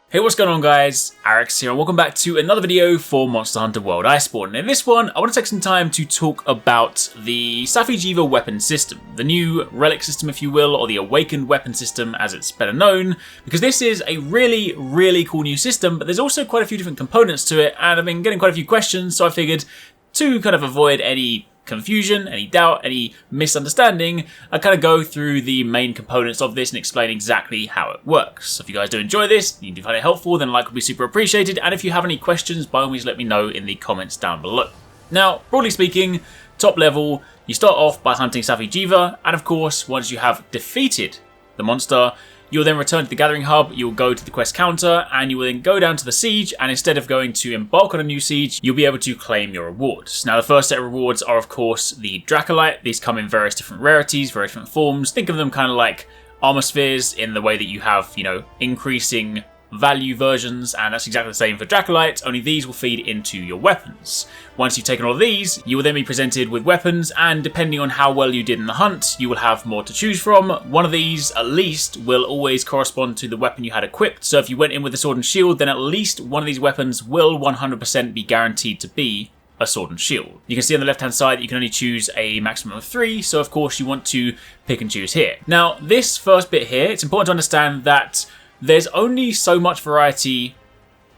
Hey, what's going on guys? Arekkz here and welcome back to another video for Monster Hunter World Iceborne. In this one, I want to take some time to talk about the Safi'jiiva weapon system, the new relic system if you will, or the awakened weapon system as it's better known, because this is a really cool new system, but there's also quite a few different components to it, and I've been getting quite a few questions, so I figured to kind of avoid any confusion, any doubt, any misunderstanding, I kind of go through the main components of this and explain exactly how it works. So if you guys do enjoy this, you do find it helpful, then a like would be super appreciated, and if you have any questions, by all means let me know in the comments down below. Now, broadly speaking, top level, you start off by hunting Safi'jiiva, and of course, once you have defeated the monster, you'll then return to the gathering hub, you'll go to the quest counter, and you will then go down to the siege, and instead of going to embark on a new siege, you'll be able to claim your rewards. Now the first set of rewards are of course the Dracolite. These come in various different rarities, various different forms. Think of them kind of like armor spheres in the way that you have, increasing value versions, and that's exactly the same for Dracolite, only these will feed into your weapons. Once you've taken all of these, you will then be presented with weapons, and depending on how well you did in the hunt, you will have more to choose from. One of these, at least, will always correspond to the weapon you had equipped, so if you went in with a sword and shield, then at least one of these weapons will 100% be guaranteed to be a sword and shield. You can see on the left hand side that you can only choose a maximum of 3, so of course you want to pick and choose here. Now this first bit here, it's important to understand that there's only so much variety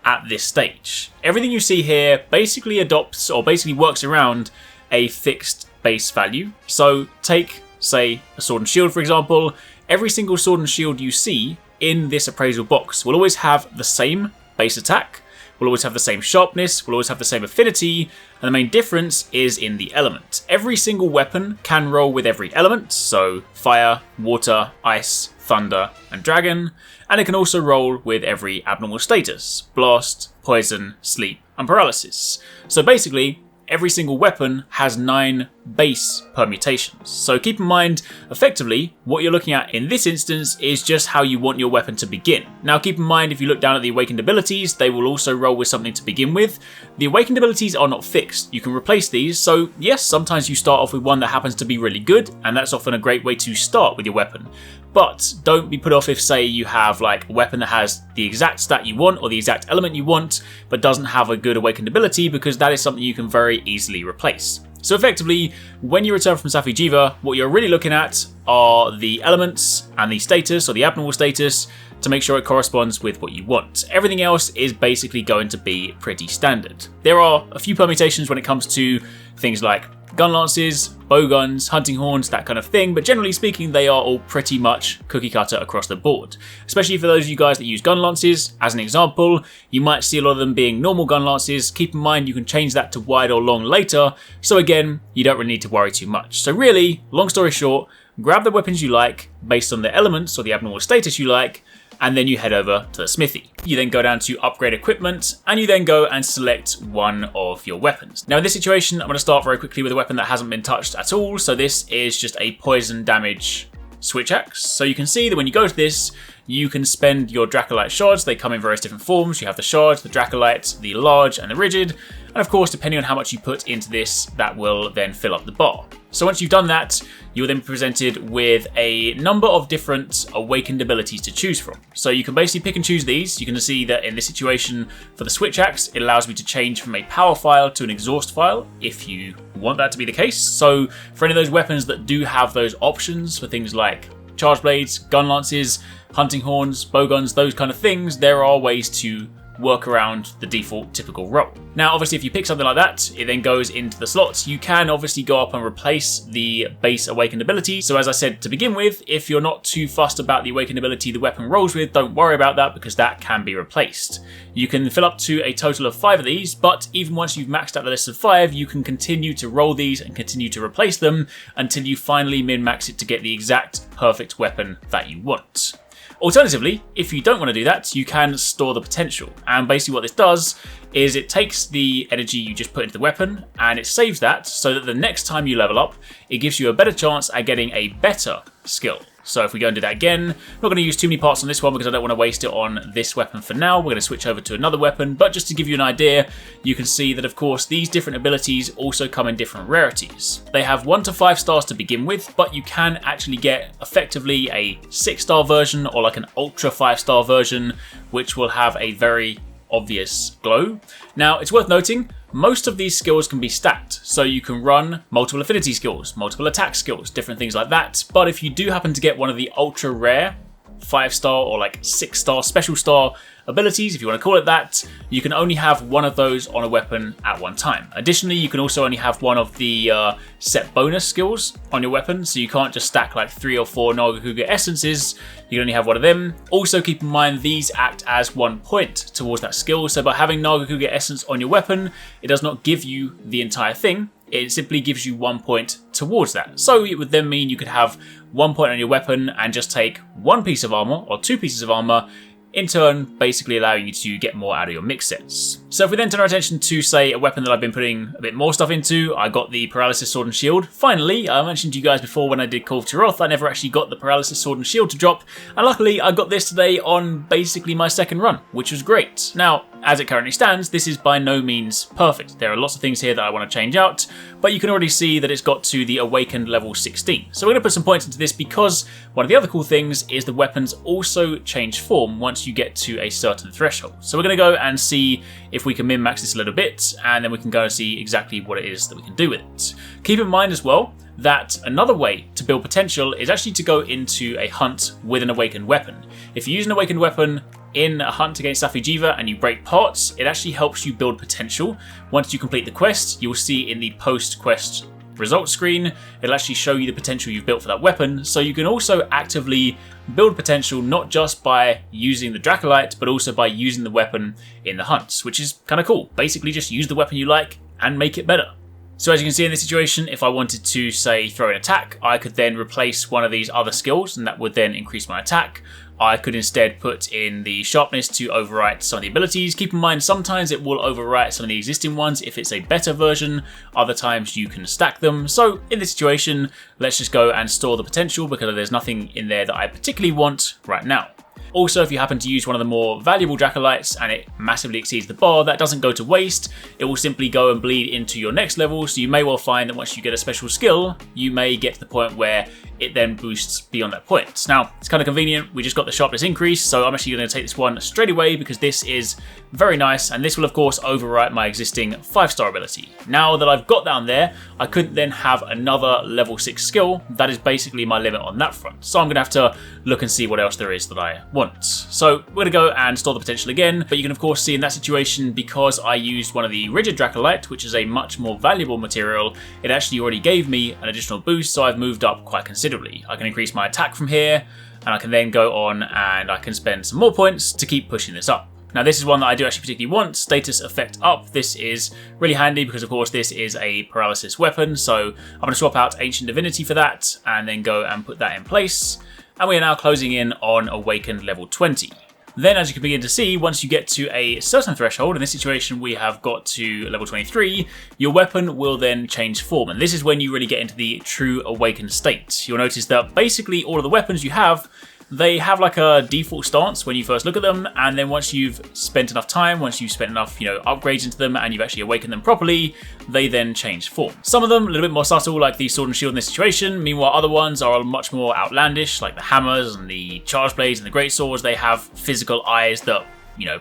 at this stage. Everything you see here basically adopts or basically works around a fixed base value. So take, say, a sword and shield for example. Every single sword and shield you see in this appraisal box will always have the same base attack, will always have the same sharpness, will always have the same affinity, and the main difference is in the element. Every single weapon can roll with every element, so fire, water, ice, thunder, and dragon, and it can also roll with every abnormal status, blast, poison, sleep, and paralysis. So basically, every single weapon has 9 base permutations. So keep in mind, effectively, what you're looking at in this instance is just how you want your weapon to begin. Now keep in mind, if you look down at the awakened abilities, they will also roll with something to begin with. The awakened abilities are not fixed. You can replace these, so yes, sometimes you start off with one that happens to be really good, and that's often a great way to start with your weapon. But don't be put off if, say, you have like a weapon that has the exact stat you want or the exact element you want, but doesn't have a good awakened ability, because that is something you can very easily replace. So effectively, when you return from Safi'jiiva, what you're really looking at are the elements and the status or the abnormal status to make sure it corresponds with what you want. Everything else is basically going to be pretty standard. There are a few permutations when it comes to things like gun lances, bow guns, hunting horns, that kind of thing, but generally speaking they are all pretty much cookie cutter across the board. Especially for those of you guys that use gun lances, as an example, you might see a lot of them being normal gun lances. Keep in mind you can change that to wide or long later, so again, you don't really need to worry too much. So really, long story short, grab the weapons you like based on the elements or the abnormal status you like, and then you head over to the smithy. You then go down to upgrade equipment, and you then go and select one of your weapons. Now in this situation, I'm going to start very quickly with a weapon that hasn't been touched at all, so this is just a poison damage switch axe. So you can see that when you go to this, you can spend your Dracolite shards. They come in various different forms. You have the shards, the Dracolite, the large, and the rigid. And of course, depending on how much you put into this, that will then fill up the bar. So once you've done that, you'll then be presented with a number of different awakened abilities to choose from. So you can basically pick and choose these. You can see that in this situation, for the switch axe, it allows me to change from a power file to an exhaust file, if you want that to be the case. So for any of those weapons that do have those options for things like charge blades, gun lances, hunting horns, bow guns, those kind of things, there are ways to work around the default typical roll. Now obviously if you pick something like that, it then goes into the slots. You can obviously go up and replace the base awakened ability. So as I said to begin with, if you're not too fussed about the awakened ability the weapon rolls with, don't worry about that, because that can be replaced. You can fill up to a total of 5 of these, but even once you've maxed out the list of 5, you can continue to roll these and continue to replace them until you finally min-max it to get the exact perfect weapon that you want. Alternatively, if you don't want to do that, you can store the potential. And basically what this does is it takes the energy you just put into the weapon and it saves that so that the next time you level up, it gives you a better chance at getting a better skill. So if we go and do that again, I'm not going to use too many parts on this one because I don't want to waste it on this weapon for now. We're going to switch over to another weapon, but just to give you an idea, you can see that of course these different abilities also come in different rarities. They have 1 to 5 stars to begin with, but you can actually get effectively a 6-star version or like an ultra 5-star version, which will have a very obvious glow. Now, it's worth noting, most of these skills can be stacked, so you can run multiple affinity skills, multiple attack skills, different things like that. But if you do happen to get one of the ultra rare 5-star or like 6-star special star abilities, if you want to call it that, you can only have one of those on a weapon at one time. Additionally, you can also only have one of the set bonus skills on your weapon, so you can't just stack like 3 or 4 Nargacuga essences, you can only have one of them. Also keep in mind these act as 1 point towards that skill, so by having Nargacuga essence on your weapon, it does not give you the entire thing, it simply gives you 1 point towards that. So it would then mean you could have 1 point on your weapon and just take 1 piece of armor or 2 pieces of armor, in turn basically allowing you to get more out of your mix sets. So if we then turn our attention to, say, a weapon that I've been putting a bit more stuff into, I got the Paralysis Sword and Shield. Finally, I mentioned to you guys before when I did Call of Tiroth, I never actually got the Paralysis Sword and Shield to drop, and luckily I got this today on basically my second run, which was great. Now, as it currently stands, this is by no means perfect. There are lots of things here that I want to change out, but you can already see that it's got to the Awakened level 16. So we're going to put some points into this because one of the other cool things is the weapons also change form once you get to a certain threshold. So we're going to go and see if we can min-max this a little bit, and then we can go and see exactly what it is that we can do with it. Keep in mind as well that another way to build potential is actually to go into a hunt with an awakened weapon. If you use an awakened weapon in a hunt against Safi'jiiva and you break parts, it actually helps you build potential. Once you complete the quest, you'll see in the post-quest results screen, it'll actually show you the potential you've built for that weapon, so you can also actively build potential not just by using the Dracolite, but also by using the weapon in the hunts, which is kind of cool. Basically just use the weapon you like and make it better. So as you can see in this situation, if I wanted to, say, throw an attack, I could then replace one of these other skills and that would then increase my attack. I could instead put in the sharpness to overwrite some of the abilities. Keep in mind, sometimes it will overwrite some of the existing ones if it's a better version. Other times you can stack them. So in this situation, let's just go and store the potential because there's nothing in there that I particularly want right now. Also, if you happen to use one of the more valuable Dracolites and it massively exceeds the bar, that doesn't go to waste. It will simply go and bleed into your next level, so you may well find that once you get a special skill, you may get to the point where it then boosts beyond that point. Now, it's kind of convenient, we just got the sharpness increase, so I'm actually going to take this one straight away because this is very nice, and this will of course overwrite my existing 5-star ability. Now that I've got down there, I couldn't then have another level 6 skill. That is basically my limit on that front. So I'm going to have to look and see what else there is that I want. So we're going to go and store the potential again, but you can of course see in that situation, because I used one of the rigid Dracolite, which is a much more valuable material, it actually already gave me an additional boost, so I've moved up quite considerably. I can increase my attack from here, and I can then go on and I can spend some more points to keep pushing this up. Now this is one that I do actually particularly want, status effect up. This is really handy because of course this is a paralysis weapon, so I'm going to swap out Ancient Divinity for that and then go and put that in place. And we are now closing in on Awakened level 20. Then, as you can begin to see, once you get to a certain threshold, in this situation we have got to level 23, your weapon will then change form. And this is when you really get into the true awakened state. You'll notice that basically all of the weapons you have, they have like a default stance when you first look at them, and then once you've spent enough time, once you've spent enough, upgrades into them and you've actually awakened them properly, they then change form. Some of them a little bit more subtle, like the sword and shield in this situation. Meanwhile, other ones are much more outlandish, like the hammers and the charge blades and the great swords. They have physical eyes that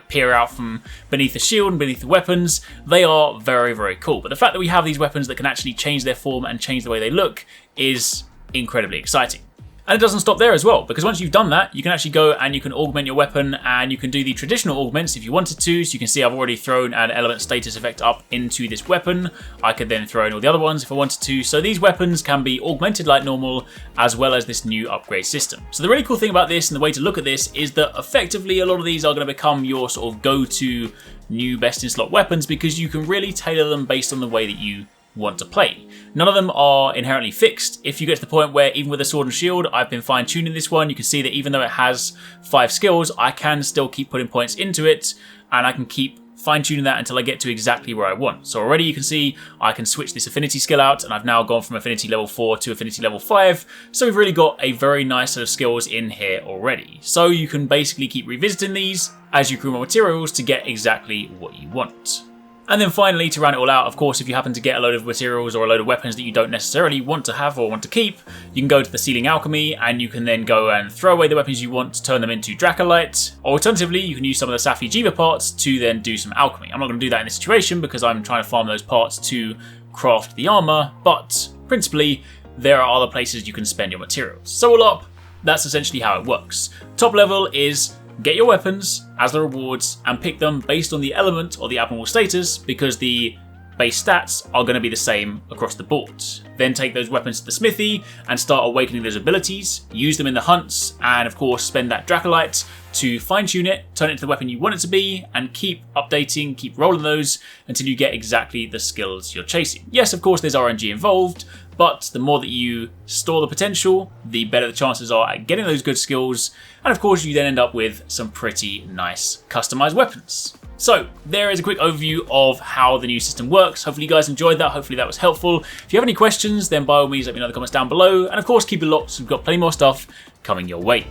peer out from beneath the shield and beneath the weapons. They are very, very cool. But the fact that we have these weapons that can actually change their form and change the way they look is incredibly exciting. And it doesn't stop there as well, because once you've done that, you can actually go and you can augment your weapon, and you can do the traditional augments if you wanted to. So you can see I've already thrown an element status effect up into this weapon. I could then throw in all the other ones if I wanted to. So these weapons can be augmented like normal, as well as this new upgrade system. So the really cool thing about this, and the way to look at this, is that effectively a lot of these are going to become your sort of go-to new best in slot weapons, because you can really tailor them based on the way that you want to play. None of them are inherently fixed. If you get to the point where even with a sword and shield, I've been fine-tuning this one, you can see that even though it has 5 skills, I can still keep putting points into it, and I can keep fine-tuning that until I get to exactly where I want. So already you can see I can switch this affinity skill out, and I've now gone from affinity level 4 to affinity level 5. So we've really got a very nice set of skills in here already. So you can basically keep revisiting these as you crew more materials to get exactly what you want. And then finally, to round it all out, of course, if you happen to get a load of materials or a load of weapons that you don't necessarily want to have or want to keep, you can go to the ceiling alchemy and you can then go and throw away the weapons you want to turn them into Dracolite. Or alternatively, you can use some of the Safi'jiiva parts to then do some alchemy. I'm not going to do that in this situation because I'm trying to farm those parts to craft the armor, but principally, there are other places you can spend your materials. So all up, that's essentially how it works. Top level is get your weapons as the rewards and pick them based on the element or the abnormal status, because the base stats are going to be the same across the board. Then take those weapons to the smithy and start awakening those abilities, use them in the hunts, and of course spend that Dracolite to fine tune it, turn it into the weapon you want it to be, and keep updating, keep rolling those until you get exactly the skills you're chasing. Yes, of course there's RNG involved, but the more that you store the potential, the better the chances are at getting those good skills, and of course you then end up with some pretty nice customized weapons. So there is a quick overview of how the new system works. Hopefully you guys enjoyed that, hopefully that was helpful. If you have any questions, then by all means let me know in the comments down below, and of course keep it locked, we've got plenty more stuff coming your way.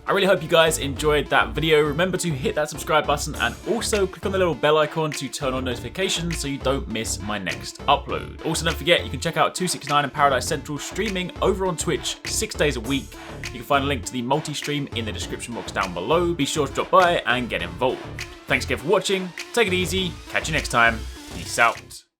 I really hope you guys enjoyed that video. Remember to hit that subscribe button and also click on the little bell icon to turn on notifications so you don't miss my next upload. Also, don't forget, you can check out TwoSixNine and Paradise Central streaming over on Twitch 6 days a week. You can find a link to the multi-stream in the description box down below. Be sure to drop by and get involved. Thanks again for watching. Take it easy. Catch you next time. Peace out.